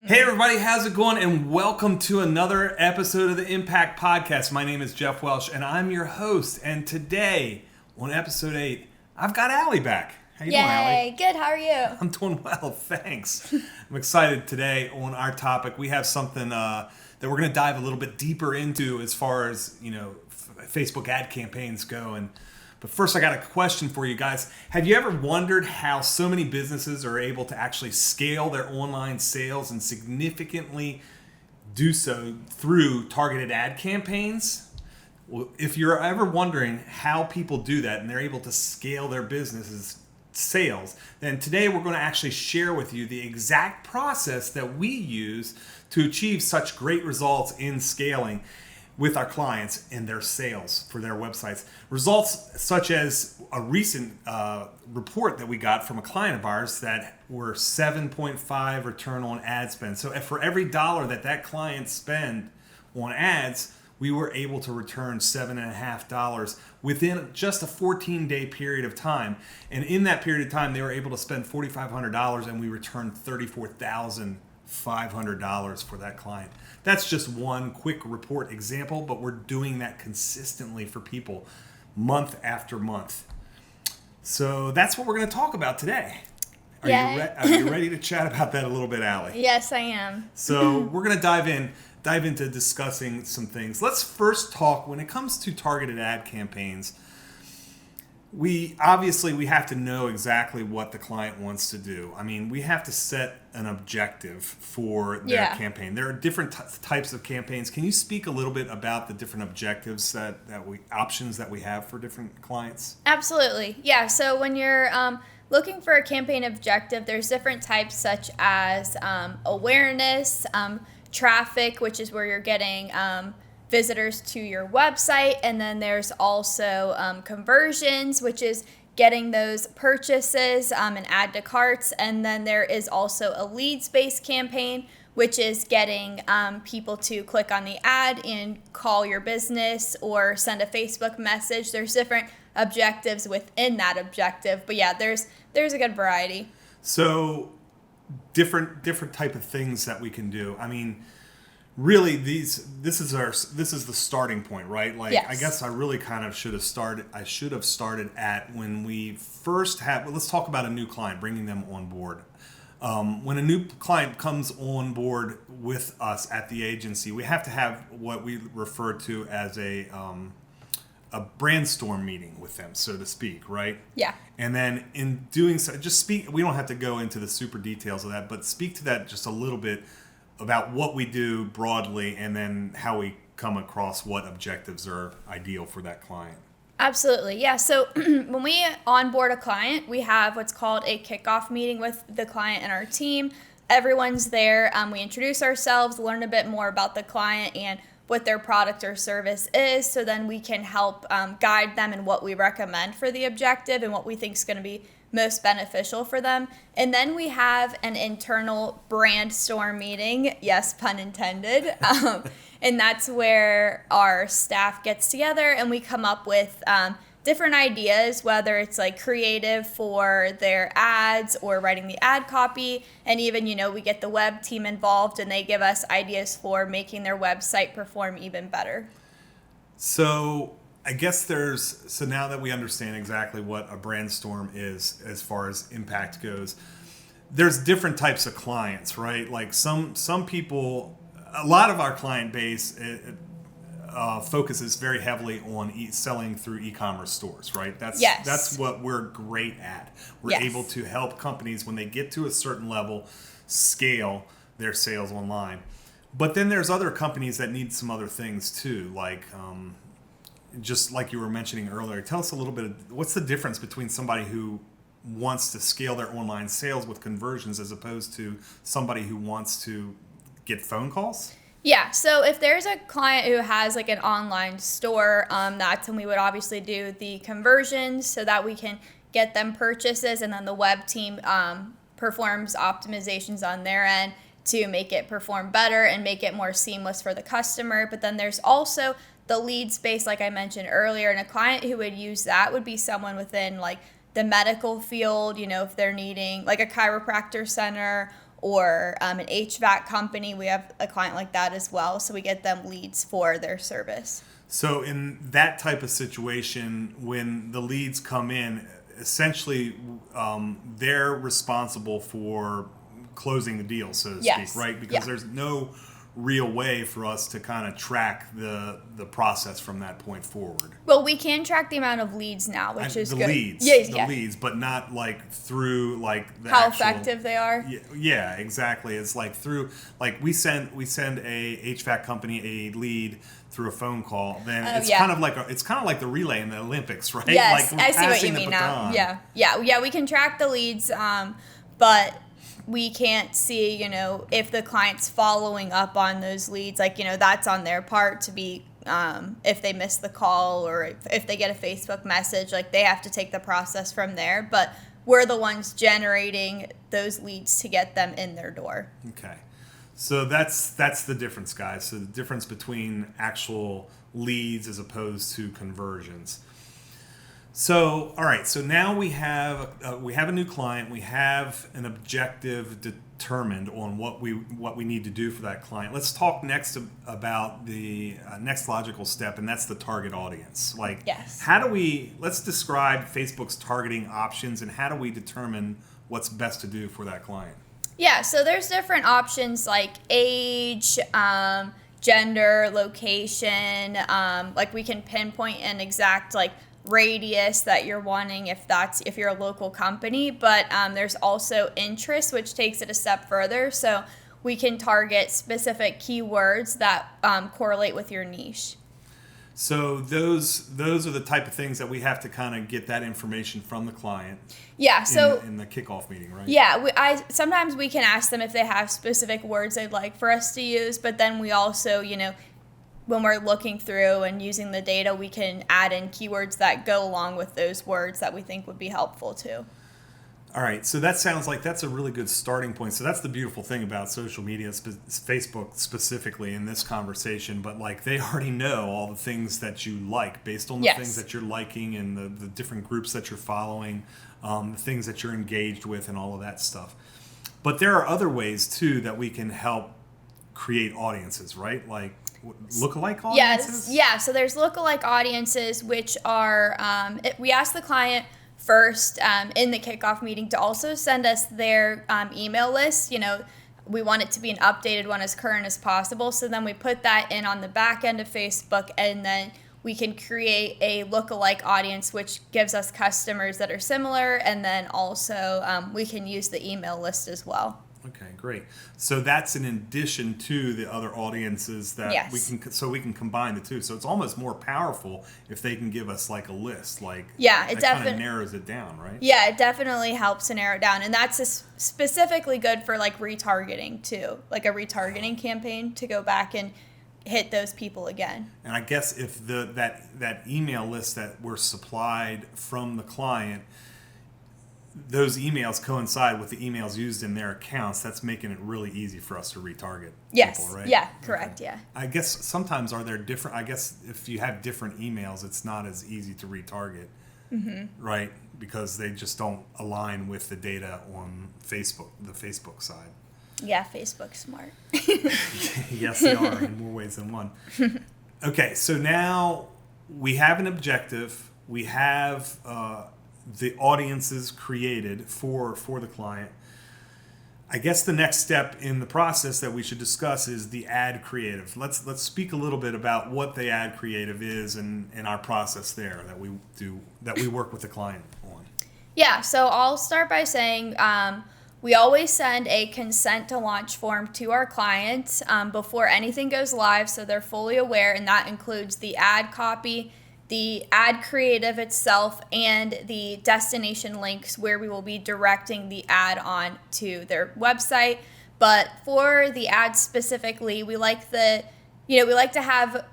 Hey everybody, how's it going? And welcome to another episode of the Impakt podcast. My name is Jeff Welsh and I'm your host. And today on episode 8, I've got Allie back. How you doing, Allie? Yay, good. How are you? I'm doing well, thanks. I'm excited today on our topic. We have something that we're going to dive a little bit deeper into as far as, Facebook ad campaigns go. But first, I got a question for you guys. Have you ever wondered how so many businesses are able to actually scale their online sales and significantly do so through targeted ad campaigns? Well, if you're ever wondering how people do that and they're able to scale their businesses' sales, then today we're going to actually share with you the exact process that we use to achieve such great results in scaling with our clients and their sales for their websites. Results such as a recent report that we got from a client of ours that were 7.5 return on ad spend. So for every dollar that client spent on ads, we were able to return $7.50 within just a 14-day period of time. And in that period of time, they were able to spend $4,500 and we returned $34,500 for that client. That's just one quick report example, but we're doing that consistently for people month after month. So that's what we're going to talk about today. Are you ready to chat about that a little bit, Allie? Yes, I am. So we're going to dive into discussing some things. Let's first talk when it comes to targeted ad campaigns. We have to know exactly what the client wants to do. I mean, we have to set an objective for their campaign. There are different types of campaigns. Can you speak a little bit about the different objectives options that we have for different clients? Absolutely. Yeah. So when you're looking for a campaign objective, there's different types such as awareness, traffic, which is where you're getting visitors to your website, and then there's also conversions, which is getting those purchases and add to carts, and then there is also a leads-based campaign, which is getting people to click on the ad and call your business or send a Facebook message. There's different objectives within that objective, but yeah, there's a good variety. So different type of things that we can do. I mean, really, this is the starting point, right? Like, yes. I guess I really kind of should have started at when we first had. Let's talk about a new client, bringing them on board. When a new client comes on board with us at the agency, we have to have what we refer to as a brainstorm meeting with them, so to speak, right? Yeah. And then in doing so, just speak. We don't have to go into the super details of that, but speak to that just a little bit about what we do broadly and then how we come across what objectives are ideal for that client. Absolutely. Yeah. So when we onboard a client, we have what's called a kickoff meeting with the client and our team. Everyone's there. We introduce ourselves, learn a bit more about the client and what their product or service is, so then we can help guide them in what we recommend for the objective and what we think is going to be most beneficial for them. And then we have an internal brand storm meeting, yes, pun intended, and that's where our staff gets together and we come up with different ideas, whether it's like creative for their ads or writing the ad copy, and even, we get the web team involved and they give us ideas for making their website perform even better. So I guess so now that we understand exactly what a brainstorm is as far as Impakt goes, there's different types of clients, right? Like some people, a lot of our client base focuses very heavily on selling through e-commerce stores, right? That's what we're great at. We're able to help companies when they get to a certain level scale their sales online. But then there's other companies that need some other things too, like just like you were mentioning earlier. Tell us a little bit what's the difference between somebody who wants to scale their online sales with conversions as opposed to somebody who wants to get phone calls? Yeah, so if there's a client who has like an online store, that's when we would obviously do the conversions so that we can get them purchases, and then the web team performs optimizations on their end to make it perform better and make it more seamless for the customer. But then there's also the lead space, like I mentioned earlier, and a client who would use that would be someone within like the medical field, if they're needing like a chiropractor center or an HVAC company. We have a client like that as well, so we get them leads for their service. So in that type of situation, when the leads come in, essentially they're responsible for closing the deal, so to speak, right? Because there's no real way for us to kind of track the process from that point forward. Well, we can track the amount of leads now, which is the good. leads, Yeah. leads, but not like through like the how actual, effective they are. Yeah, exactly. It's like through like we send a HVAC company a lead through a phone call. Then it's kind of like the relay in the Olympics, right? Yes, like I see what you mean now. Yeah. We can track the leads, but we can't see, if the client's following up on those leads, that's on their part to be, if they miss the call or if they get a Facebook message, they have to take the process from there. But we're the ones generating those leads to get them in their door. Okay. So that's the difference, guys. So the difference between actual leads as opposed to conversions. So, all right. So now we have a new client. We have an objective determined on what we need to do for that client. Let's talk next about the next logical step, and that's the target audience. Yes. Let's describe Facebook's targeting options, and how do we determine what's best to do for that client? Yeah. So there's different options like age, gender, location. We can pinpoint an exact radius that you're wanting if you're a local company, but there's also interest, which takes it a step further. So we can target specific keywords that correlate with your niche. So those are the type of things that we have to kind of get that information from the client. Yeah. So in the kickoff meeting, right? Yeah. Sometimes we can ask them if they have specific words they'd like for us to use, but then we also, when we're looking through and using the data, we can add in keywords that go along with those words that we think would be helpful too. All right, so that sounds like that's a really good starting point. So that's the beautiful thing about social media, Facebook specifically in this conversation, but they already know all the things that you like based on the things that you're liking and the different groups that you're following, the things that you're engaged with and all of that stuff. But there are other ways too that we can help create audiences, right? Lookalike audiences? Yes, yeah. So there's lookalike audiences, which are we ask the client first in the kickoff meeting to also send us their email list. We want it to be an updated one, as current as possible. So then we put that in on the back end of Facebook, and then we can create a lookalike audience, which gives us customers that are similar, and then also we can use the email list as well. Okay, great. So that's in addition to the other audiences that we can combine the two. So it's almost more powerful if they can give us a list. It definitely kind of narrows it down, right? Yeah, it definitely helps to narrow it down, and that's specifically good for retargeting too, a retargeting campaign to go back and hit those people again. And I guess if that email list that we're supplied from the client, those emails coincide with the emails used in their accounts, that's making it really easy for us to retarget people, right? Yeah, correct, okay. Yeah. I guess sometimes if you have different emails, it's not as easy to retarget, right? Because they just don't align with the data on Facebook, the Facebook side. Yeah, Facebook's smart. Yes, they are in more ways than one. Okay, so now we have an objective. We have the audiences created for the client. I guess the next step in the process that we should discuss is the ad creative. Let's speak a little bit about what the ad creative is and our process there that we work with the client on. Yeah, so I'll start by saying we always send a consent to launch form to our clients before anything goes live, so they're fully aware, and that includes the ad copy, the ad creative itself, and the destination links where we will be directing the ad on to their website. But for the ads specifically, we like to have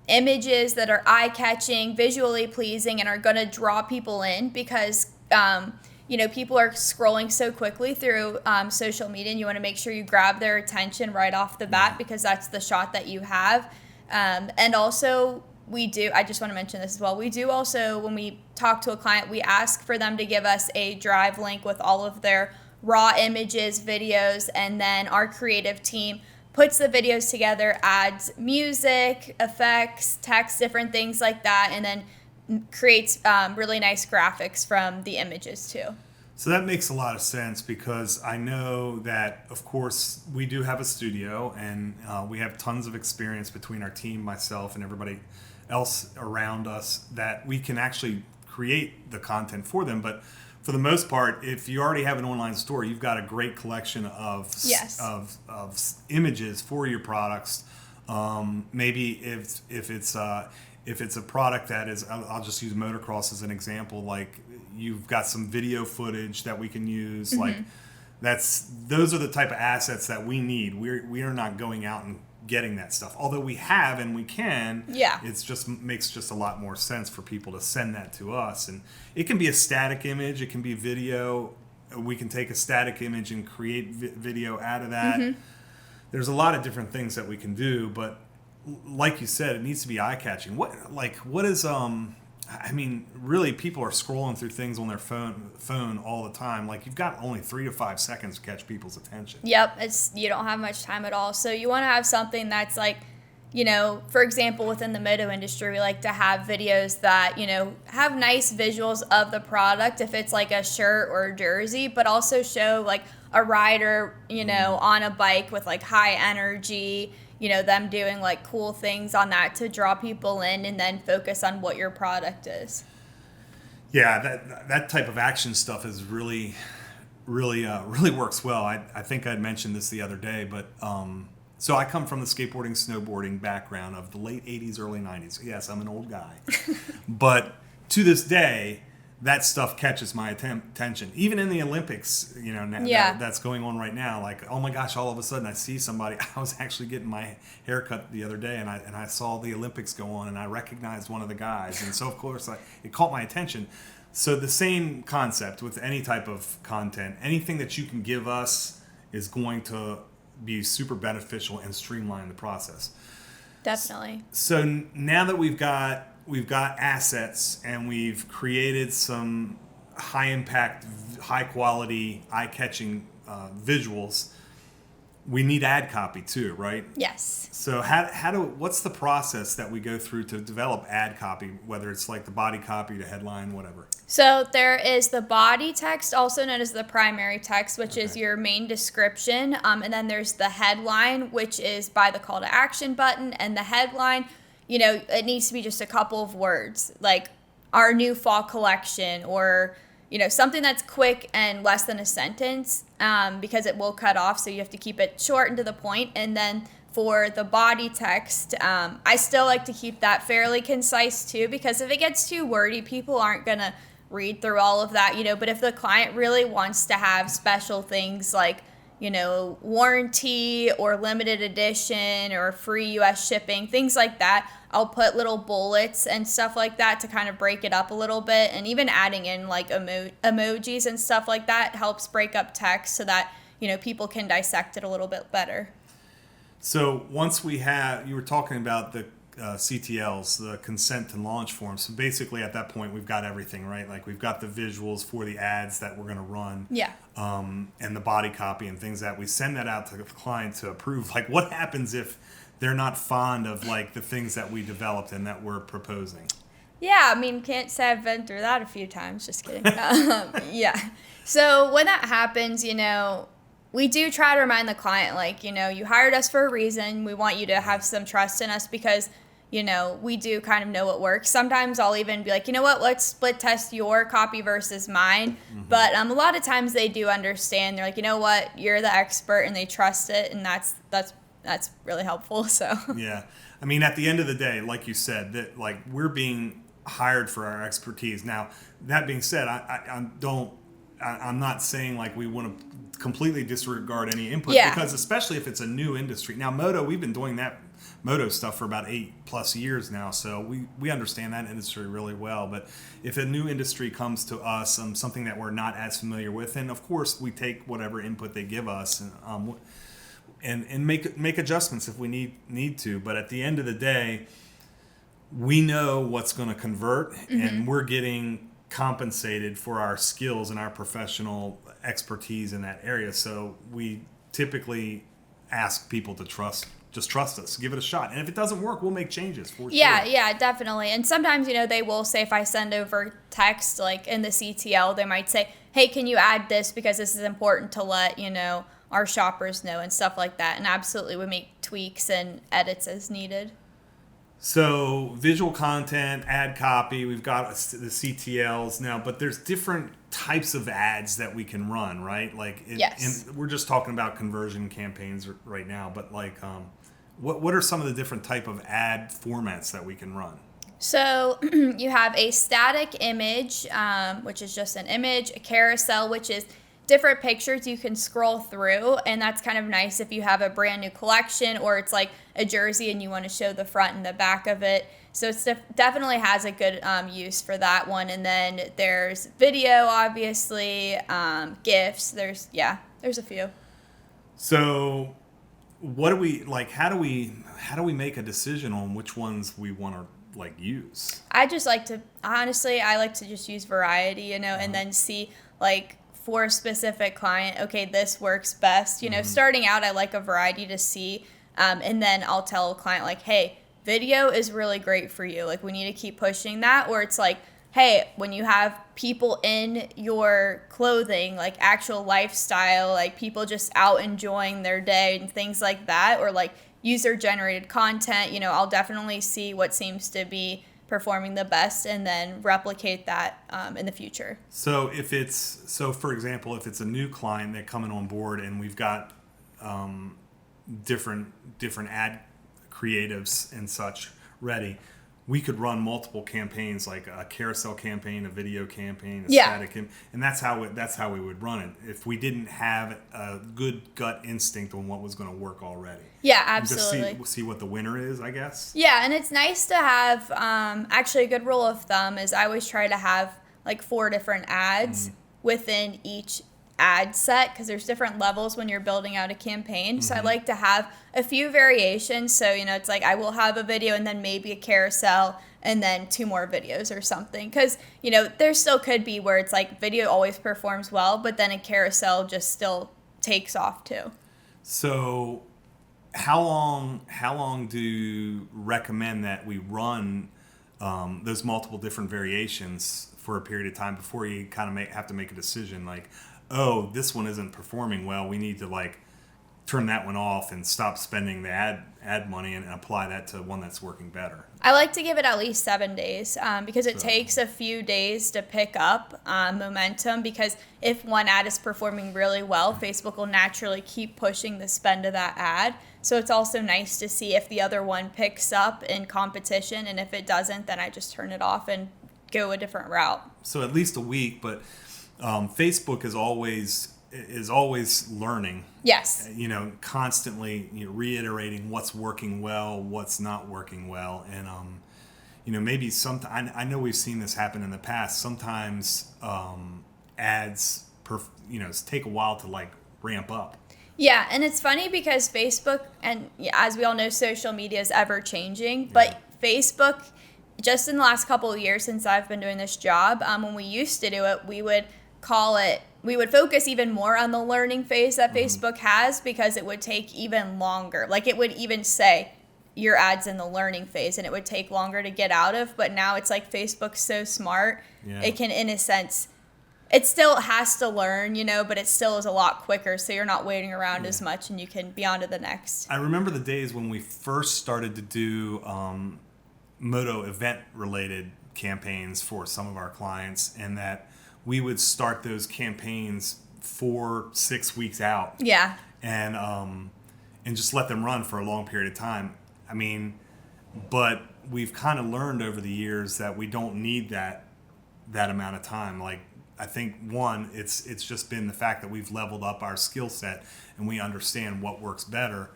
images that are eye-catching, visually pleasing, and are going to draw people in because people are scrolling so quickly through social media, and you want to make sure you grab their attention right off the bat because that's the shot that you have. And also, I just want to mention this as well. We do also, when we talk to a client, we ask for them to give us a drive link with all of their raw images, videos, and then our creative team puts the videos together, adds music, effects, text, different things like that, and then creates really nice graphics from the images too. So that makes a lot of sense, because I know that, of course, we do have a studio, and we have tons of experience between our team, myself, and everybody else around us, that we can actually create the content for them. But for the most part, if you already have an online store, you've got a great collection of Yes. of images for your products. Maybe if it's a product that is, I'll just use motocross as an example. Like, you've got some video footage that we can use. Like, those are the type of assets that we need. We are not going out and getting that stuff, although we have and we can. Yeah. It's just makes just a lot more sense for people to send that to us. And it can be a static image, it can be video. We can take a static image and create video out of that. There's a lot of different things that we can do, but like you said, it needs to be eye-catching. What is I mean, really, people are scrolling through things on their phone all the time. Like, you've got only 3 to 5 seconds to catch people's attention. Yep, you don't have much time at all. So you want to have something that's like, for example, within the moto industry, we like to have videos that, have nice visuals of the product, if it's like a shirt or a jersey, but also show like a rider, on a bike with like high energy, them doing like cool things on that to draw people in, and then focus on what your product is. Yeah, that type of action stuff is really works well. I think I'd mentioned this the other day, but so I come from the skateboarding, snowboarding background of the late 80s, early 90s. Yes, I'm an old guy. But to this day, that stuff catches my attention. Even in the Olympics, that's going on right now. Like, oh my gosh, all of a sudden I see somebody. I was actually getting my hair cut the other day, and I saw the Olympics go on, and I recognized one of the guys. And so, of course, it caught my attention. So the same concept with any type of content. Anything that you can give us is going to be super beneficial and streamline the process. Definitely. So now that we've got assets, and we've created some high impact, high quality, eye catching visuals, we need ad copy too, right? Yes. So what's the process that we go through to develop ad copy, whether it's like the body copy, the headline, whatever? So there is the body text, also known as the primary text, which is your main description. And then there's the headline, which is by the call to action button. And the headline, it needs to be just a couple of words, like our new fall collection, or, something that's quick and less than a sentence, because it will cut off. So you have to keep it short and to the point. And then for the body text, I still like to keep that fairly concise too, because if it gets too wordy, people aren't going to read through all of that, but if the client really wants to have special things like, warranty or limited edition or free US shipping, things like that, I'll put little bullets and stuff like that to kind of break it up a little bit. And even adding in like emojis and stuff like that helps break up text so that, people can dissect it a little bit better. So once you were talking about the CTLs, the consent to launch forms. So basically at that point, we've got everything, right? Like, we've got the visuals for the ads that we're going to run. Yeah. And the body copy and things that we send that out to the client to approve. Like, what happens if they're not fond of like the things that we developed and that we're proposing? Yeah, I mean, can't say I've been through that a few times. Just kidding. Yeah. So when that happens, we do try to remind the client, like, you hired us for a reason. We want you to have some trust in us because, we do kind of know what works. Sometimes I'll even be like, let's split test your copy versus mine. Mm-hmm. But a lot of times they do understand. They're like, you're the expert, and they trust it, and that's really helpful. So yeah, I mean, at the end of the day, like you said, that like we're being hired for our expertise. Now, that being said, I'm not saying like we want to completely disregard any input, because especially if it's a new industry. Now, we've been doing that moto stuff for about 8+ years now, so we understand that industry really well. But if a new industry comes to us, something that we're not as familiar with, and of course we take whatever input they give us, and make adjustments if we need to. But at the end of the day, we know what's going to convert, and we're getting compensated for our skills and our professional expertise in that area. So we typically ask people to just trust us, give it a shot. And if it doesn't work, we'll make changes for Yeah, sure. yeah, definitely. And sometimes, they will say, if I send over text, like in the CTL, they might say, hey, can you add this because this is important to let, our shoppers know and stuff like that. And absolutely we make tweaks and edits as needed. So visual content, ad copy, we've got the CTLs now, but there's different types of ads that we can run, right? Like, Yes. and we're just talking about conversion campaigns right now, but like, what are some of the different type of ad formats that we can run? So you have a static image, which is just an image, a carousel, which is different pictures you can scroll through, and that's kind of nice if you have a brand new collection or it's like a jersey and you want to show the front and the back of it. So it's definitely has a good use for that one. And then there's video, obviously, GIFs. There's a few. So what do we like? How do we make a decision on which ones we want to use? I just like to I like to just use variety, and then see like for a specific client, okay, this works best. Starting out, I like a variety to see, and then I'll tell a client like, hey, video is really great for you. Like, we need to keep pushing that. Or it's like, hey, when you have people in your clothing, like actual lifestyle, like people just out enjoying their day and things like that, or like user-generated content, I'll definitely see what seems to be performing the best and then replicate that in the future. So for example, if it's a new client that coming on board and we've got different ad creatives and such ready, we could run multiple campaigns, like a carousel campaign, a video campaign, a static, and that's how we would run it if we didn't have a good gut instinct on what was going to work already. Yeah, absolutely. Just see what the winner is, I guess. Yeah, and it's nice to have, actually a good rule of thumb is I always try to have like 4 different ads within each ad set, because there's different levels when you're building out a campaign. So I like to have a few variations. So, it's like I will have a video and then maybe a carousel and then 2 more videos or something. Because, there still could be where it's like video always performs well, but then a carousel just still takes off too. So how long do you recommend that we run those multiple different variations for a period of time before you kind of have to make a decision like, oh, this one isn't performing well, we need to like turn that one off and stop spending the ad money and apply that to one that's working better? I like to give it at least 7 days because it takes a few days to pick up momentum, because if one ad is performing really well, Facebook will naturally keep pushing the spend of that ad. So it's also nice to see if the other one picks up in competition, and if it doesn't, then I just turn it off and go a different route. So at least a week, but Facebook is always learning. Yes. Constantly reiterating what's working well, what's not working well, and maybe I know we've seen this happen in the past. Sometimes ads take a while to like ramp up. Yeah, and it's funny because Facebook, and as we all know, social media is ever changing, but Facebook, just in the last couple of years since I've been doing this job, when we used to do it, we would focus even more on the learning phase that Facebook has, because it would take even longer. Like, it would even say your ad's in the learning phase, and it would take longer to get out of. But now it's like Facebook's so smart, it can, in a sense, it still has to learn, but it still is a lot quicker. So you're not waiting around as much, and you can be on to the next. I remember the days when we first started to do moto event related campaigns for some of our clients, and that we would start those campaigns 4-6 weeks out. Yeah. And just let them run for a long period of time. I mean, but we've kind of learned over the years that we don't need that amount of time. Like, I think it's just been the fact that we've leveled up our skill set and we understand what works better.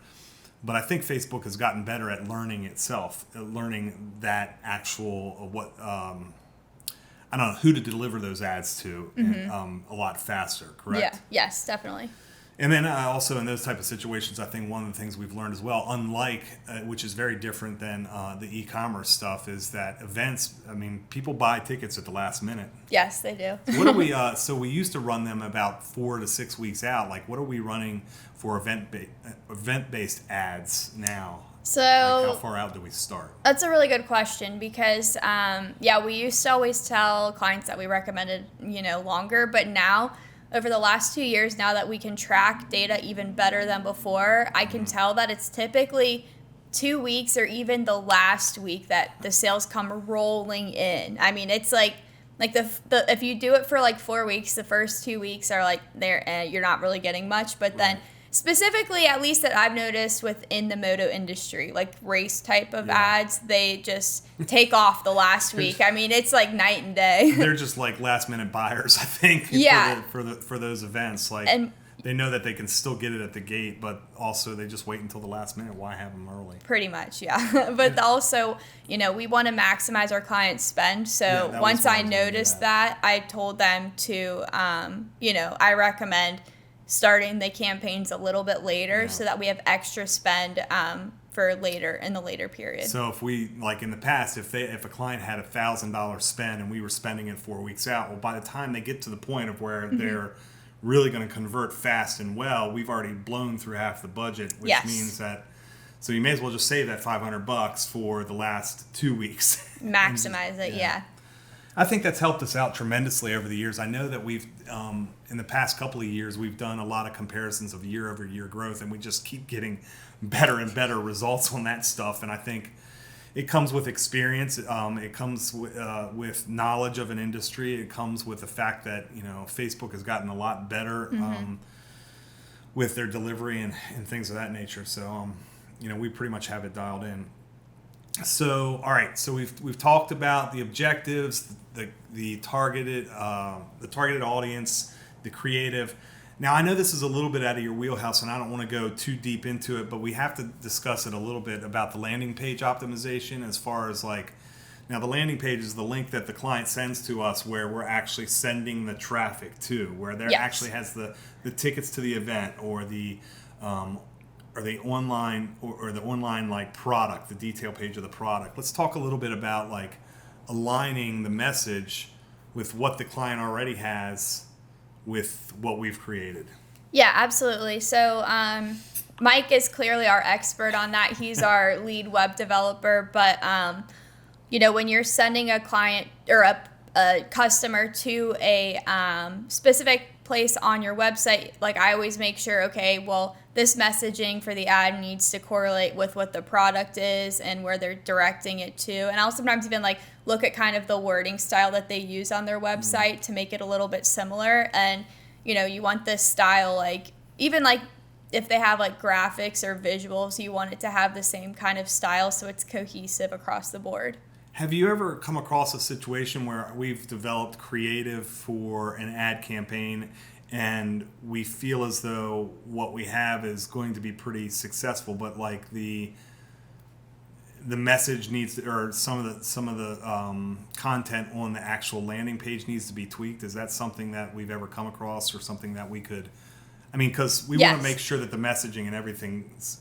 But I think Facebook has gotten better at learning itself, learning that actual who to deliver those ads to, a lot faster. Correct? Yeah. Yes, definitely. And then also in those type of situations, I think one of the things we've learned as well, unlike, which is very different than the e-commerce stuff, is that events, I mean, people buy tickets at the last minute. Yes, they do. What are we, so we used to run them about 4 to 6 weeks out. Like, what are we running for event-based ads now? So like, how far out do we start? That's a really good question because, we used to always tell clients that we recommended, longer, but now, over the last 2 years, now that we can track data even better than before, I can tell that it's typically 2 weeks or even the last week that the sales come rolling in. I mean, it's like the if you do it for like 4 weeks, the first 2 weeks are like you're not really getting much, but then specifically, at least that I've noticed within the moto industry, like race type of ads, they just take off the last week. I mean, it's like night and day. They're just like last minute buyers, I think. Yeah. For those events, like they know that they can still get it at the gate, but also they just wait until the last minute. Why have them early? Pretty much, yeah. But also, we want to maximize our clients' spend. So once I noticed that, I told them to, I recommend starting the campaigns a little bit later so that we have extra spend for later in the later period. So if we, like in the past, if a client had $1,000 spend and we were spending it 4 weeks out, well, by the time they get to the point of where they're really going to convert fast and well, we've already blown through half the budget, which means that, so you may as well just save that $500 for the last 2 weeks. Maximize it, yeah. I think that's helped us out tremendously over the years. I know that we've, in the past couple of years, we've done a lot of comparisons of year-over-year growth, and we just keep getting better and better results on that stuff. And I think it comes with experience. It comes with knowledge of an industry. It comes with the fact that, Facebook has gotten a lot better with their delivery and things of that nature. So, we pretty much have it dialed in. So, all right. So we've talked about the objectives, the targeted audience, the creative. Now, I know this is a little bit out of your wheelhouse, and I don't want to go too deep into it, but we have to discuss it a little bit about the landing page optimization. As far as now the landing page is the link that the client sends to us, where we're actually sending the traffic to, where there actually has the tickets to the event or the online or the online like product, the detail page of the product. Let's talk a little bit about like aligning the message with what the client already has with what we've created. Yeah, absolutely. So Mike is clearly our expert on that. He's our lead web developer. But, when you're sending a client or a customer to a specific place on your website, like I always make sure, okay, well, this messaging for the ad needs to correlate with what the product is and where they're directing it to. And I'll sometimes even look at kind of the wording style that they use on their website to make it a little bit similar. And, you want this style, even if they have graphics or visuals, you want it to have the same kind of style so it's cohesive across the board. Have you ever come across a situation where we've developed creative for an ad campaign and we feel as though what we have is going to be pretty successful, but the message needs to, or some of the content on the actual landing page needs to be tweaked? Is that something that we've ever come across, or something that we could? I mean, because we want to make sure that the messaging and everything's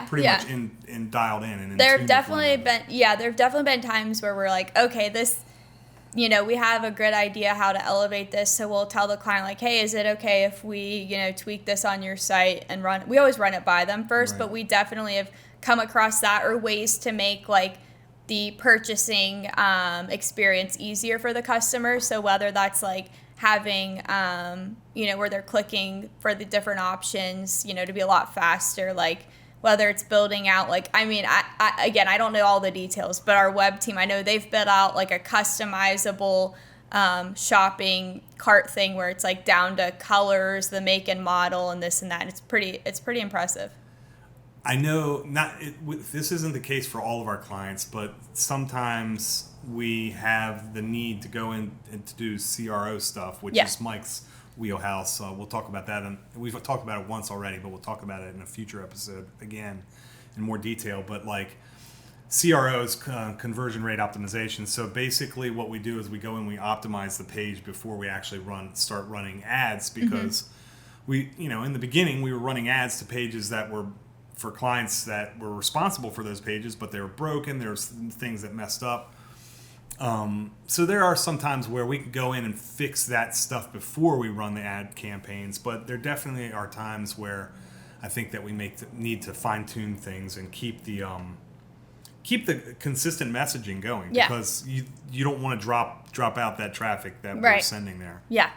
pretty much in dialed in. And there have definitely been times where we're like, okay, this, we have a good idea how to elevate this, so we'll tell the client hey, is it okay if we tweak this on your site and run? We always run it by them first, but we definitely have come across that, or ways to make the purchasing experience easier for the customer. So whether that's having where they're clicking for the different options to be a lot faster, whether it's building out, I don't know all the details, but our web team, I know they've built out a customizable shopping cart thing where it's down to colors, the make and model, and this and that. It's pretty impressive. I know this isn't the case for all of our clients, but sometimes we have the need to go in and to do CRO stuff, which is Mike's wheelhouse. We'll talk about that, and we've talked about it once already, but we'll talk about it in a future episode again in more detail. But CRO is conversion rate optimization. So basically what we do is we go and we optimize the page before we actually start running ads, because in the beginning, we were running ads to pages that were for clients that were responsible for those pages, but they were broken. There was things that messed up. So there are some times where we could go in and fix that stuff before we run the ad campaigns, but there definitely are times where I think that we need to fine tune things and keep the consistent messaging going, because you don't want to drop out that traffic that we're sending there. Yeah.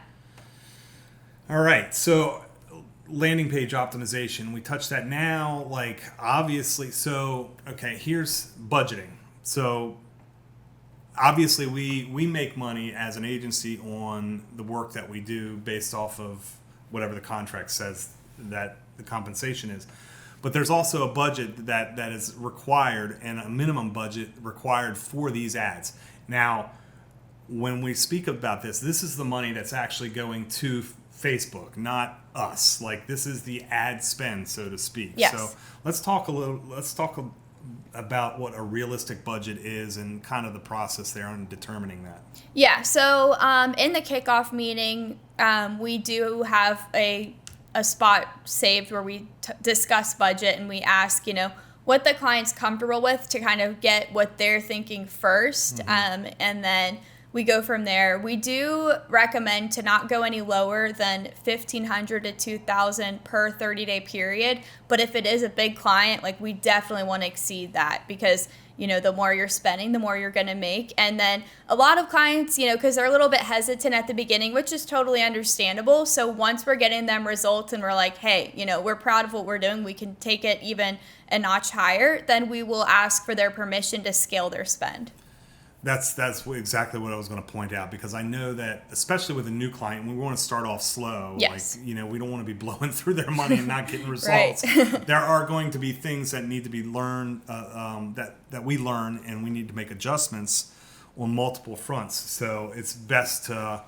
All right, so landing page optimization, we touched that now. Like, obviously, here's budgeting. So obviously we make money as an agency on the work that we do based off of whatever the contract says that the compensation is. But there's also a budget that is required, and a minimum budget required for these ads. Now, when we speak about this is the money that's actually going to Facebook, not us. Like, this is the ad spend, so to speak. Yes. So let's talk about what a realistic budget is and kind of the process there on determining that. Yeah. So in the kickoff meeting, we do have a spot saved where we discuss budget, and we ask, what the client's comfortable with to kind of get what they're thinking first. And then we go from there. We do recommend to not go any lower than $1,500 to $2,000 per 30-day period. But if it is a big client, like, we definitely want to exceed that, because the more you're spending, the more you're going to make. And then a lot of clients, because they're a little bit hesitant at the beginning, which is totally understandable. So once we're getting them results and we're like, hey, we're proud of what we're doing, we can take it even a notch higher, then we will ask for their permission to scale their spend. That's exactly what I was going to point out, because I know that, especially with a new client, we want to start off slow. Yes. Like, we don't want to be blowing through their money and not getting results. There are going to be things that need to be learned, that we learn, and we need to make adjustments on multiple fronts. So it's best to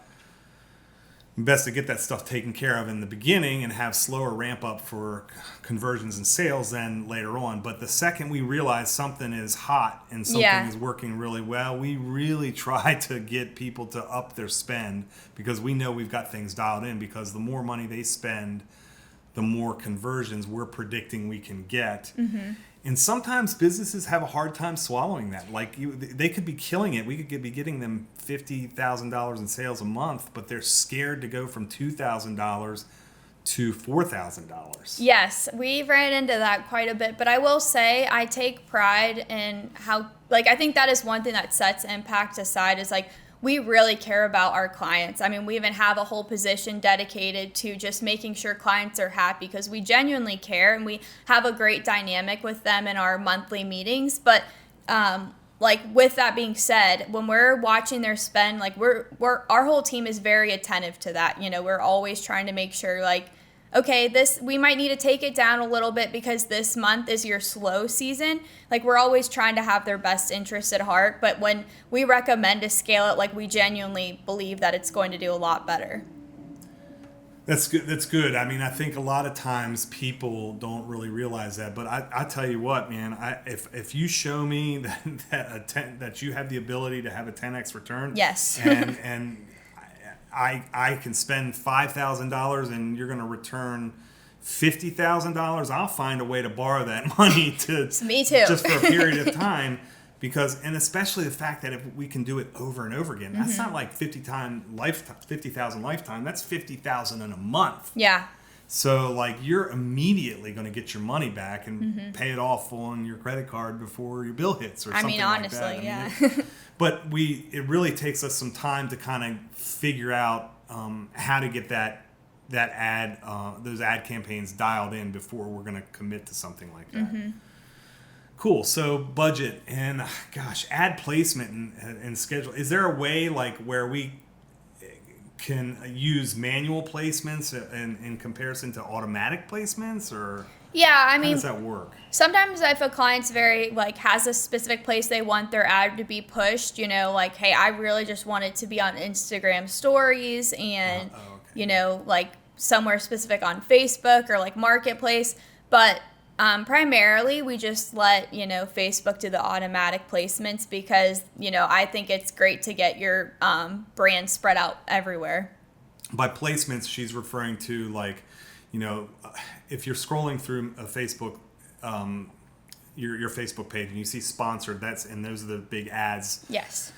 get that stuff taken care of in the beginning and have slower ramp up for conversions and sales than later on. But the second we realize something is hot and something is working really well, we really try to get people to up their spend, because we know we've got things dialed in, because the more money they spend, the more conversions we're predicting we can get. And sometimes businesses have a hard time swallowing that. Like, they could be killing it. We could be getting them $50,000 in sales a month, but they're scared to go from $2,000 to $4,000. Yes, we've ran into that quite a bit. But I will say, I take pride in how, I think that is one thing that sets Impakt aside, is we really care about our clients. I mean, we even have a whole position dedicated to just making sure clients are happy, because we genuinely care, and we have a great dynamic with them in our monthly meetings. But with that being said, when we're watching their spend, our whole team is very attentive to that. We're always trying to make sure, okay, we might need to take it down a little bit because this month is your slow season. We're always trying to have their best interests at heart. But when we recommend to scale it, we genuinely believe that it's going to do a lot better. That's good. I mean, I think a lot of times people don't really realize that. But I tell you what, man, if you show me that you have the ability to have a 10x return, yes, and I can spend $5,000 and you're going to return $50,000, I'll find a way to borrow that money me too. Just for a period of time, and especially the fact that if we can do it over and over again, that's not like 50,000 lifetime, that's 50,000 in a month. Yeah. So you're immediately going to get your money back and pay it off on your credit card before your bill hits, or something honestly, like that. Yeah. But it really takes us some time to kind of figure out how to get those ad campaigns dialed in before we're going to commit to something like that. Cool. So budget and ad placement and schedule. Is there a way where we can use manual placements in comparison to automatic placements, or yeah, I mean, how does that work? Sometimes if a client's very has a specific place they want their ad to be pushed, hey, I really just want it to be on Instagram stories and somewhere specific on Facebook or Marketplace, but primarily we just let Facebook do the automatic placements, because I think it's great to get your brand spread out everywhere. By placements, she's referring to you know, if you're scrolling through a Facebook, your Facebook page and you see sponsored, and those are the big ads. Yes.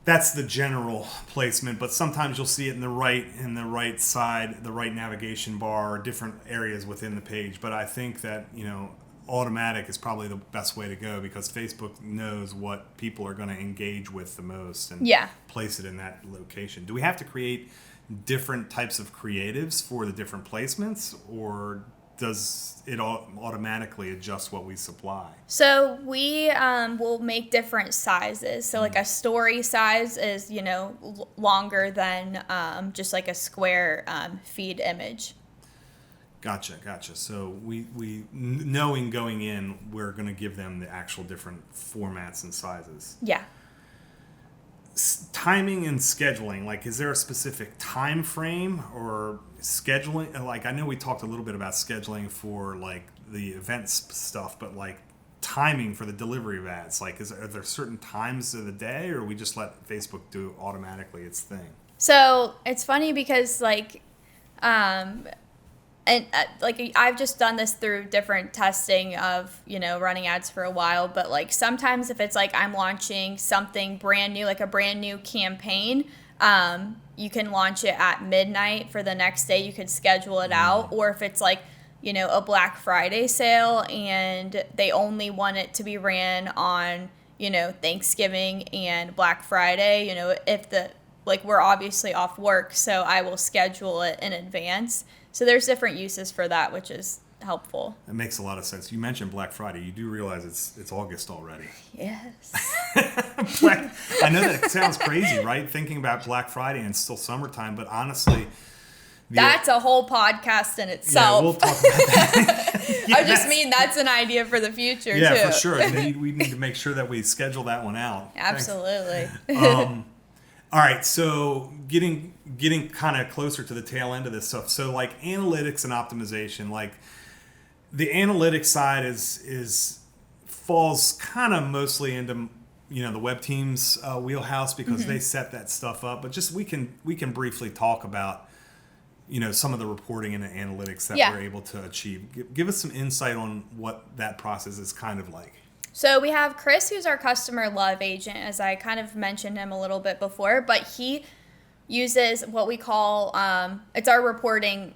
That's the general placement, but sometimes you'll see it in the right side, the right navigation bar, or different areas within the page. But I think that, you know, automatic is probably the best way to go, because Facebook knows what people are going to engage with the most and place it in that location. Do we have to create different types of creatives for the different placements, or does it automatically adjust what we supply? So we will make different sizes. So like a story size is, you know, longer than just like a square feed image. Gotcha. So we knowing going in, we're going to give them the actual different formats and sizes. Yeah. Timing and scheduling, like, is there a specific time frame or scheduling? Like, I know we talked a little bit about scheduling for like the events stuff, but like timing for the delivery of ads, like, are there certain times of the day, or we just let Facebook do automatically its thing? So it's funny because like like I've just done this through different testing of, you know, running ads for a while, but like sometimes if it's like I'm launching something brand new, like a brand new campaign, you can launch it at midnight for the next day. You could schedule it out. Or if it's like, you know, a Black Friday sale and they only want it to be ran on, you know, Thanksgiving and Black Friday, you know, like we're obviously off work, so I will schedule it in advance. So there's different uses for that, which is helpful. It makes a lot of sense. You mentioned Black Friday. You do realize it's August already. Yes. I know that sounds crazy, right? Thinking about Black Friday and it's still summertime, but honestly, that's a whole podcast in itself. Yeah, we'll talk about that. I just mean that's an idea for the future, too. Yeah, for sure. We need to make sure that we schedule that one out. Absolutely. All right, so getting kind of closer to the tail end of this stuff. So like analytics and optimization, like the analytics side falls kind of mostly into, you know, the web team's wheelhouse, because they set that stuff up. But just we can briefly talk about, you know, some of the reporting and the analytics that we're able to achieve. Give us some insight on what that process is kind of like. So we have Chris, who's our customer love agent, as I kind of mentioned him a little bit before, but he uses what we call, it's our reporting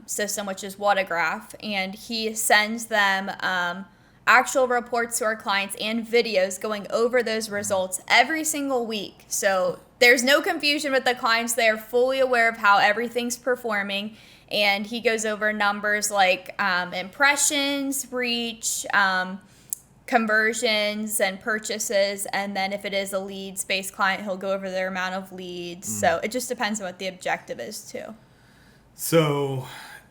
system, which is Whatagraph, and he sends them actual reports to our clients and videos going over those results every single week. So there's no confusion with the clients. They're fully aware of how everything's performing, and he goes over numbers like impressions, reach, conversions and purchases, and then if it is a leads-based client, he'll go over their amount of leads. So it just depends on what the objective is too. So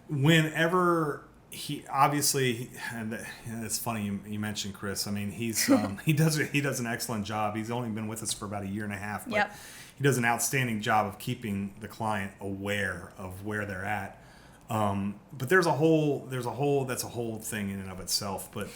whenever he obviously, and it's funny you mentioned Chris. I mean, he's he does an excellent job. He's only been with us for about a year and a half, but he does an outstanding job of keeping the client aware of where they're at. But that's a whole thing in and of itself. But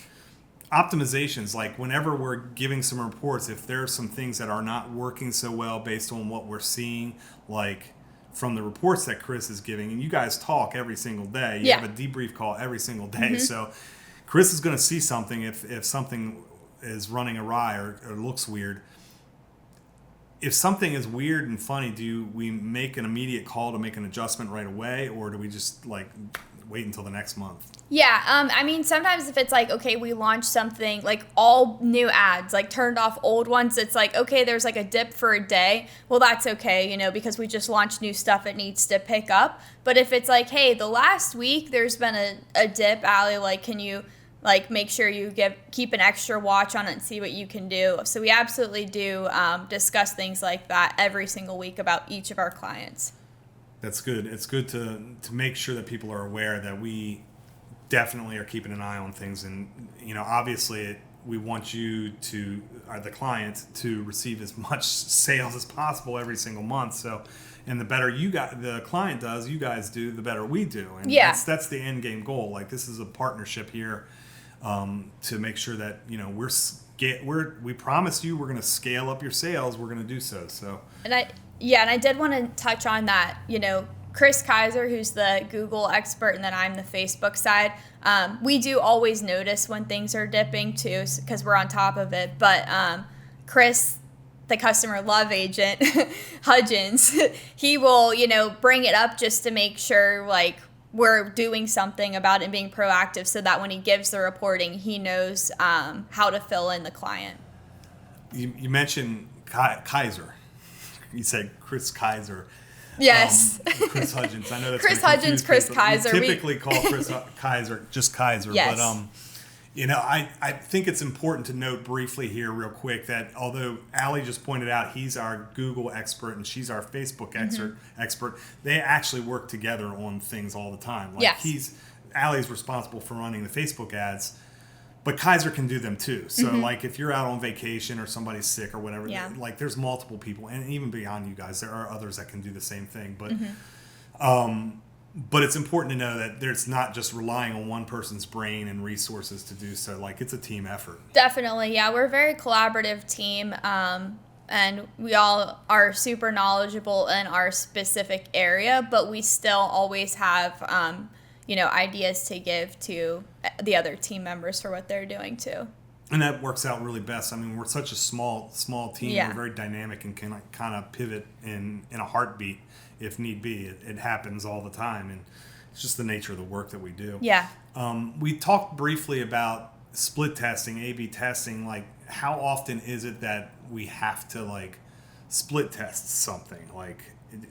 optimizations, like whenever we're giving some reports, if there are some things that are not working so well based on what we're seeing, like from the reports that Chris is giving, and you guys talk every single day, you have a debrief call every single day. So Chris is going to see something if something is running awry or looks weird. If something is weird and funny, do we make an immediate call to make an adjustment right away, or do we just like wait until the next month? Yeah, I mean, sometimes if it's like, okay, we launched something, like all new ads, like turned off old ones, it's like, okay, there's like a dip for a day. Well, that's okay, you know, because we just launched new stuff, it needs to pick up. But if it's like, hey, the last week there's been a dip, Allie, like, can you like make sure you keep an extra watch on it and see what you can do? So we absolutely do discuss things like that every single week about each of our clients. That's good. It's good to make sure that people are aware that we definitely are keeping an eye on things. And, you know, obviously we want you to, the client, to receive as much sales as possible every single month. So, and the better the client does, you guys do, the better we do. And that's the end game goal. Like, this is a partnership here to make sure that, you know, we promised you we're going to scale up your sales. We're going to do so. So. And I did want to touch on that, you know, Chris Kaiser, who's the Google expert, and then I'm the Facebook side. We do always notice when things are dipping too, because we're on top of it. But Chris, the customer love agent, Hudgens, he will, bring it up just to make sure like we're doing something about it and being proactive, so that when he gives the reporting, he knows how to fill in the client. You mentioned Kaiser. You said Chris Kaiser. Yes. Chris Hudgens. I know that's Chris Hudgens, Chris people. Kaiser. We typically call Chris Kaiser just Kaiser. Yes. But, I think it's important to note briefly here real quick that although Allie just pointed out he's our Google expert and she's our Facebook expert, they actually work together on things all the time. Like yes. Allie's responsible for running the Facebook ads, but Kaiser can do them too. So like if you're out on vacation or somebody's sick or whatever, like there's multiple people, and even beyond you guys, there are others that can do the same thing. But it's important to know that there's not just relying on one person's brain and resources to do so. Like it's a team effort. Definitely, yeah. We're a very collaborative team, and we all are super knowledgeable in our specific area, but we still always have ideas to give to the other team members for what they're doing too. And that works out really best. I mean, we're such a small team. Yeah. We're very dynamic and can kind of pivot in a heartbeat if need be. It happens all the time, and it's just the nature of the work that we do. Yeah. We talked briefly about split testing, A/B testing. Like, how often is it that we have to like split test something? Like,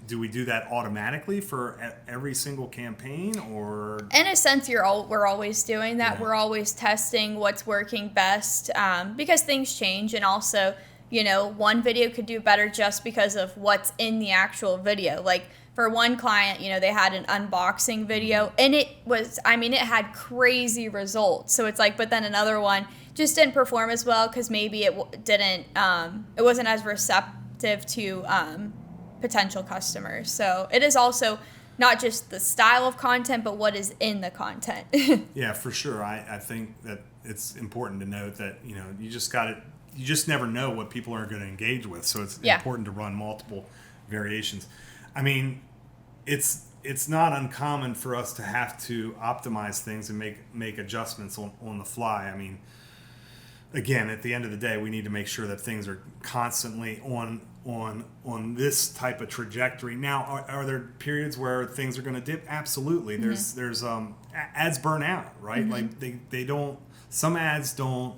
do we do that automatically for every single campaign, or? In a sense, we're always doing that. Yeah. We're always testing what's working best, because things change, and also, one video could do better just because of what's in the actual video. Like for one client, they had an unboxing video, and it had crazy results. So it's like, but then another one just didn't perform as well because maybe it wasn't as receptive to potential customers. So it is also not just the style of content, but what is in the content. Yeah, for sure. I think that it's important to note that, you just never know what people are going to engage with. So it's important to run multiple variations. I mean, it's not uncommon for us to have to optimize things and make adjustments on the fly. I mean, again, at the end of the day, we need to make sure that things are constantly on this type of trajectory. Now, are there periods where things are going to dip? Absolutely. There's ads burn out, right? Like they don't. Some ads don't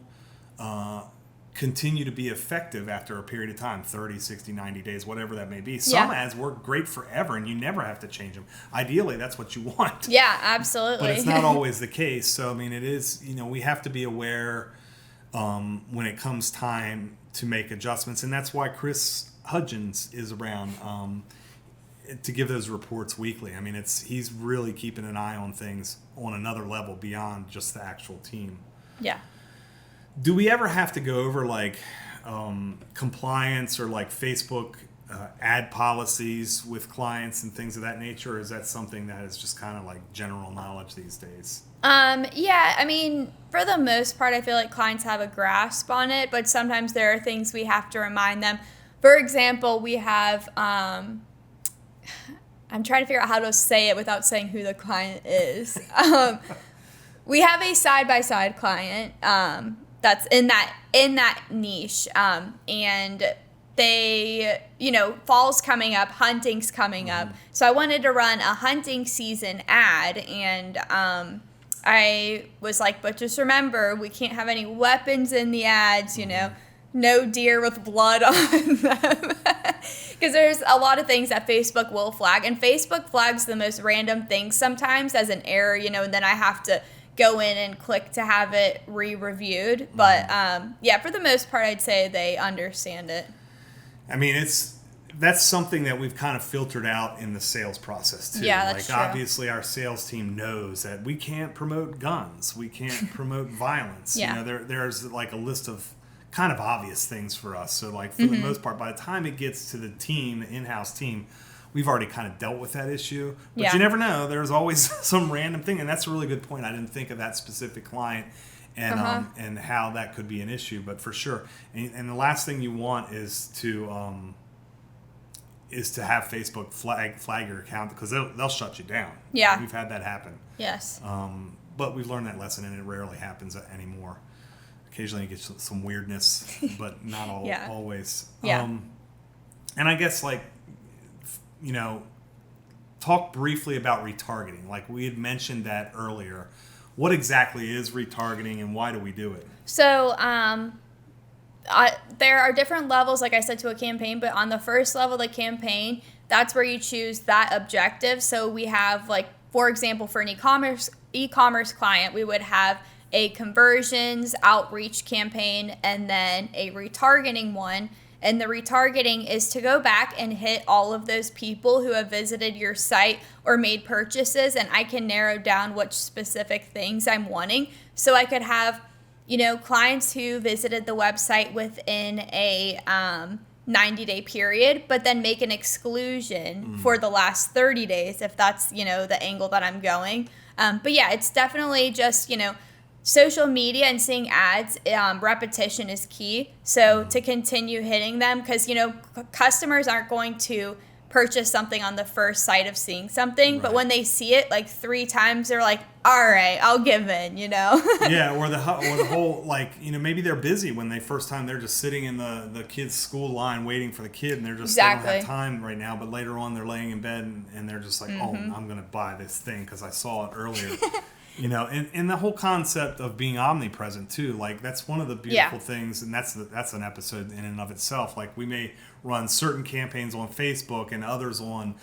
continue to be effective after a period of time, 30, 60, 90 days, whatever that may be. Some ads work great forever, and you never have to change them. Ideally, that's what you want. Yeah, absolutely. But it's not always the case. So, I mean, it is. We have to be aware when it comes time to make adjustments, and that's why Chris Hudgens is around to give those reports weekly. I mean, he's really keeping an eye on things on another level beyond just the actual team. Yeah. Do we ever have to go over like compliance or like Facebook ad policies with clients and things of that nature, or is that something that is just kind of like general knowledge these days? Yeah, I mean, for the most part, I feel like clients have a grasp on it, but sometimes there are things we have to remind them. For example, we have, I'm trying to figure out how to say it without saying who the client is. We have a side-by-side client that's in that niche, and they, fall's coming up, hunting's coming up. So I wanted to run a hunting season ad, and I was like, but just remember, we can't have any weapons in the ads, no deer with blood on them. Because there's a lot of things that Facebook will flag, and Facebook flags the most random things sometimes as an error, and then I have to go in and click to have it re-reviewed. But for the most part, I'd say they understand it. I mean, that's something that we've kind of filtered out in the sales process too. Yeah, that's true. Obviously our sales team knows that we can't promote guns, we can't promote violence. Yeah. There's like a list of kind of obvious things for us. So like for the most part, by the time it gets to the team, the in-house team, we've already kind of dealt with that issue. But you never know. There's always some random thing, and that's a really good point. I didn't think of that specific client and how that could be an issue, but for sure. And the last thing you want is to is to have Facebook flag your account, because they'll shut you down. Yeah. We've had that happen. Yes. But we've learned that lesson, and it rarely happens anymore. Occasionally you get some weirdness, but not always. Yeah. And I guess, talk briefly about retargeting. Like we had mentioned that earlier. What exactly is retargeting, and why do we do it? So, there are different levels, like I said, to a campaign, but on the first level of the campaign, that's where you choose that objective. So we have, like, for example, for an e-commerce client, we would have a conversions outreach campaign and then a retargeting one. And the retargeting is to go back and hit all of those people who have visited your site or made purchases, and I can narrow down which specific things I'm wanting. So I could have, clients who visited the website within a 90-day period, but then make an exclusion for the last 30 days if that's, the angle that I'm going. But yeah, it's definitely just, social media and seeing ads, repetition is key. So to continue hitting them, because, customers aren't going to purchase something on the first sight of seeing something, right. But when they see it like 3 times, they're like, all right, I'll give in, Yeah, or the whole, maybe they're busy when they first time, they're just sitting in the kid's school line waiting for the kid, and they're just, exactly. They don't have time right now, but later on they're laying in bed and they're just like, oh, I'm going to buy this thing because I saw it earlier. And the whole concept of being omnipresent too, like that's one of the beautiful things, and that's an episode in and of itself. Like we may run certain campaigns on Facebook and others on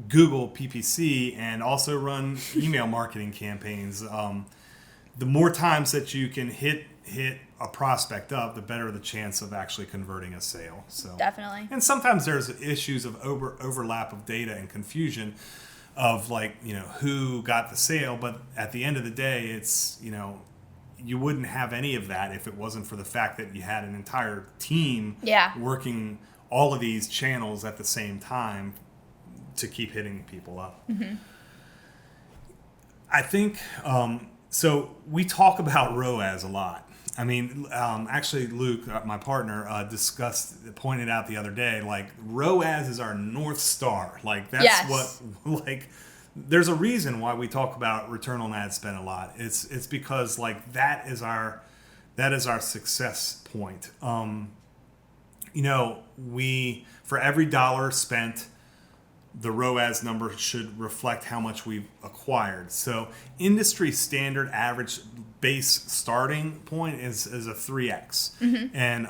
Google PPC, and also run email marketing campaigns. The more times that you can hit a prospect up, the better the chance of actually converting a sale. So definitely. And sometimes there's issues of overlap of data and confusion of who got the sale, but at the end of the day, it's you wouldn't have any of that if it wasn't for the fact that you had an entire team working all of these channels at the same time to keep hitting people up. Mm-hmm. I think so. We talk about ROAS a lot. I mean, actually, Luke, my partner, pointed out the other day, like, ROAS is our North Star. Like, that's there's a reason why we talk about return on ad spend a lot. It's because, like, that is our success point. For every dollar spent, the ROAS number should reflect how much we've acquired. So industry standard average base starting point is a 3x. Mm-hmm. And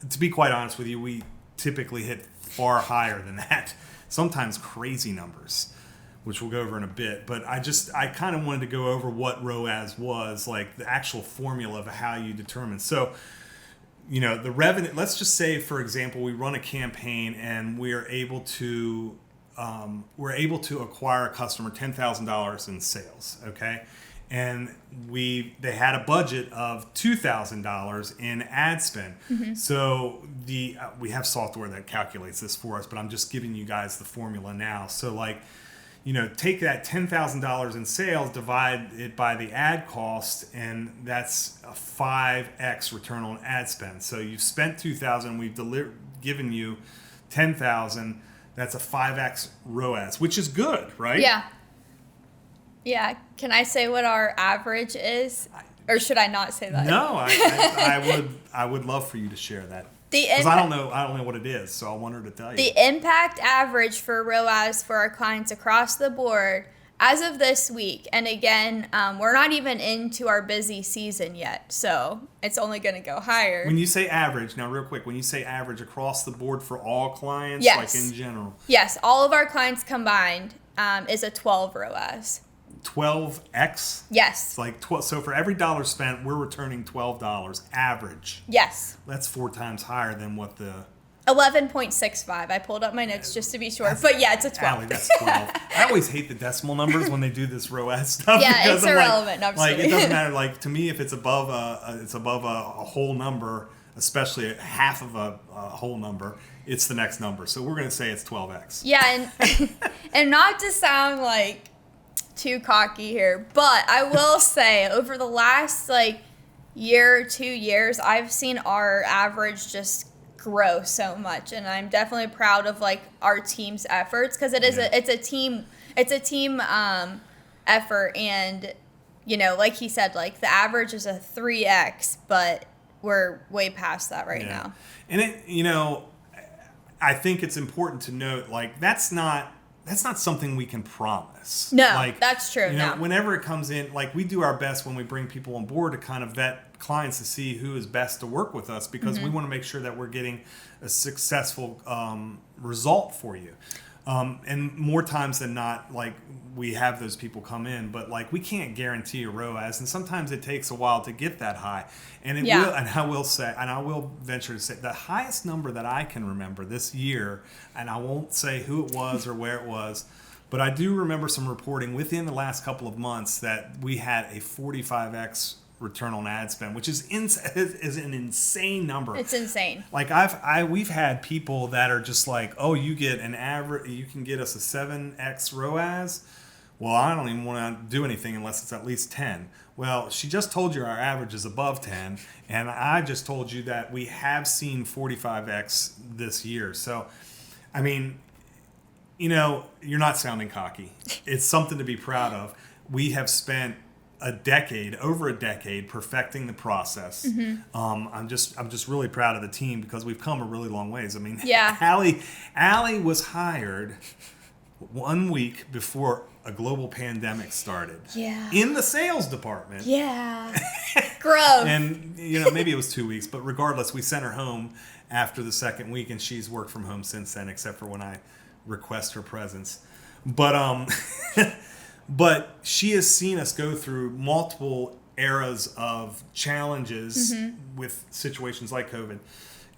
to be quite honest with you, we typically hit far higher than that, sometimes crazy numbers, which we'll go over in a bit. But I kind of wanted to go over what ROAS was, like the actual formula of how you determine. So, the revenue, let's just say, for example, we run a campaign and we're able to acquire a customer $10,000 in sales, okay? And they had a budget of $2,000 in ad spend. Mm-hmm. So we have software that calculates this for us, but I'm just giving you guys the formula now. So take that $10,000 in sales, divide it by the ad cost, and that's a 5x return on ad spend. So you've spent $2,000, we've given you $10,000. That's a 5x ROAS, which is good, right? Yeah. Yeah. Can I say what our average is? Or should I not say that? No, I would love for you to share that. Because I don't know what it is, so I want her to tell you. The Impakt average for ROAS for our clients across the board, as of this week, and again, we're not even into our busy season yet, so it's only going to go higher. When you say average, now real quick, when you say average across the board for all clients, yes. like in general? Yes, all of our clients combined is a 12 ROAS. 12x? Yes. It's like so for every dollar spent, we're returning $12 average. Yes. That's 4 times higher than what the 11.65. I pulled up my notes just to be sure. But yeah, it's a 12. Allie, that's 12. I always hate the decimal numbers when they do this ROAS stuff. Yeah, it's irrelevant. It doesn't matter. Like, to me, if it's above a whole number, especially half of a whole number, it's the next number. So we're going to say it's 12x. Yeah, and not to sound like too cocky here, but I will say over the last year or 2 years, I've seen our average just grow so much, and I'm definitely proud of like our team's efforts, because it's a team effort, and like he said, like the average is a 3x, but we're way past that right now. And I think it's important to note, like, that's not something we can promise. No, like, that's true. Whenever it comes in, like, we do our best when we bring people on board to kind of vet clients to see who is best to work with us, because we want to make sure that we're getting a successful result for you. And more times than not, like, we have those people come in, but like, we can't guarantee a ROAS, and sometimes it takes a while to get that high. And I will venture to say the highest number that I can remember this year, and I won't say who it was or where it was, but I do remember some reporting within the last couple of months that we had a 45x return on ad spend, which is an insane number. It's insane. Like, we've had people that are just like, oh, you get an average, you can get us a 7x ROAS. Well, I don't even want to do anything unless it's at least 10. Well, she just told you our average is above 10, and I just told you that we have seen 45x this year. So, I mean, you're not sounding cocky. It's something to be proud of. We have spent over a decade perfecting the process. I'm just really proud of the team, because we've come a really long ways. I mean, Allie was hired 1 week before a global pandemic started. Yeah. In the sales department. Yeah. Gross. And maybe it was 2 weeks, but regardless, we sent her home after the second week, and she's worked from home since then, except for when I request her presence. But but she has seen us go through multiple eras of challenges with situations like COVID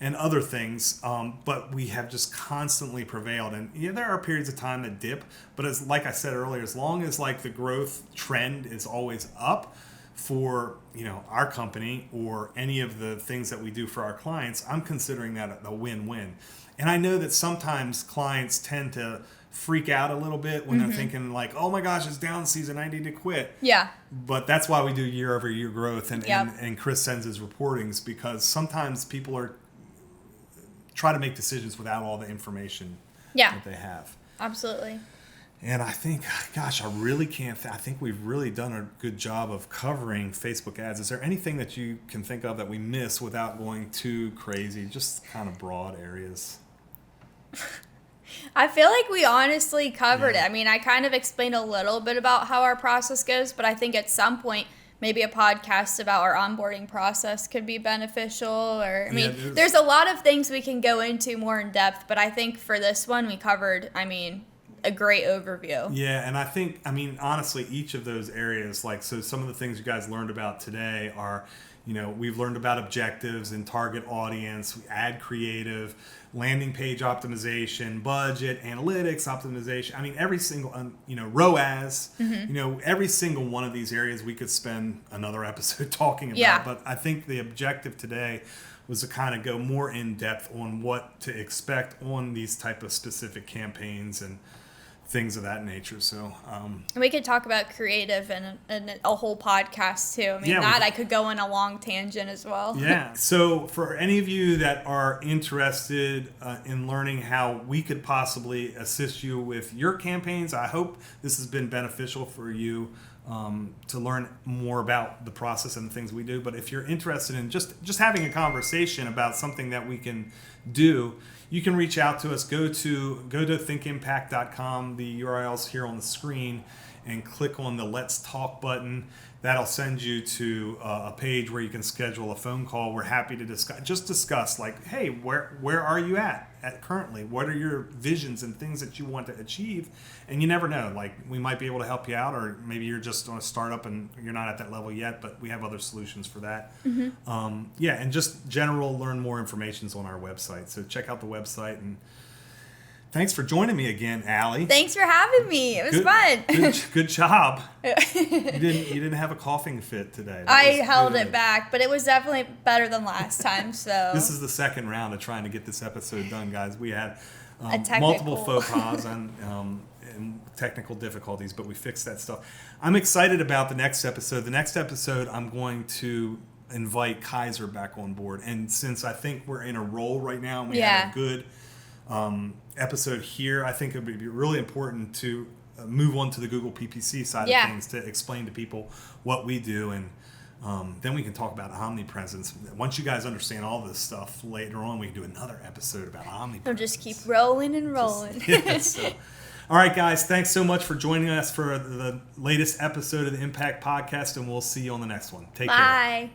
and other things, but we have just constantly prevailed. And there are periods of time that dip, but like I said earlier, as long as like the growth trend is always up for our company or any of the things that we do for our clients, I'm considering that a win-win. And I know that sometimes clients tend to freak out a little bit when they're thinking like, oh my gosh, it's down season, I need to quit. Yeah. But that's why we do year-over-year growth, and Chris sends his reportings, because sometimes people try to make decisions without all the information that they have. Absolutely. And I think, gosh, I really can't. I think we've really done a good job of covering Facebook ads. Is there anything that you can think of that we miss without going too crazy? Just kind of broad areas. I feel like we honestly covered it. I mean, I kind of explained a little bit about how our process goes, but I think at some point, maybe a podcast about our onboarding process could be beneficial. Or, there's a lot of things we can go into more in depth, but I think for this one, we covered, a great overview. Yeah, and I think, honestly, each of those areas, so some of the things you guys learned about today are, we've learned about objectives and target audience, ad creative, landing page optimization, budget, analytics optimization. Every single, ROAS, every single one of these areas we could spend another episode talking about. Yeah. But I think the objective today was to kind of go more in depth on what to expect on these type of specific campaigns and things of that nature. So and we could talk about creative and a whole podcast too. I could go on a long tangent as well. Yeah. So for any of you that are interested in learning how we could possibly assist you with your campaigns, I hope this has been beneficial for you to learn more about the process and the things we do. But if you're interested in just having a conversation about something that we can do, you can reach out to us. Go to thinkimpact.com. The URL's here on the screen, and click on the Let's Talk button. That'll send you to a page where you can schedule a phone call. We're happy to discuss like, hey, where are you at currently? What are your visions and things that you want to achieve? And you never know, like, we might be able to help you out, or maybe you're just on a startup and you're not at that level yet, but we have other solutions for that. And just learn more information on our website. So check out the website, and thanks for joining me again, Allie. Thanks for having me. It was fun. Good job. You didn't have a coughing fit today. I held it back, but it was definitely better than last time. So this is the second round of trying to get this episode done, guys. We had multiple faux pas and technical difficulties, but we fixed that stuff. I'm excited about the next episode. The next episode, I'm going to invite Kaiser back on board. And since I think we're in a roll right now and we Yeah. have a good episode here, I think it would be really important to move on to the Google PPC side Yeah. of things to explain to people what we do, and then we can talk about omnipresence. Once you guys understand all this stuff, later on we can do another episode about omnipresence. We'll just keep rolling and rolling. So, all right, guys, thanks so much for joining us for the latest episode of the Impact Podcast, and we'll see you on the next one. Take care. Bye.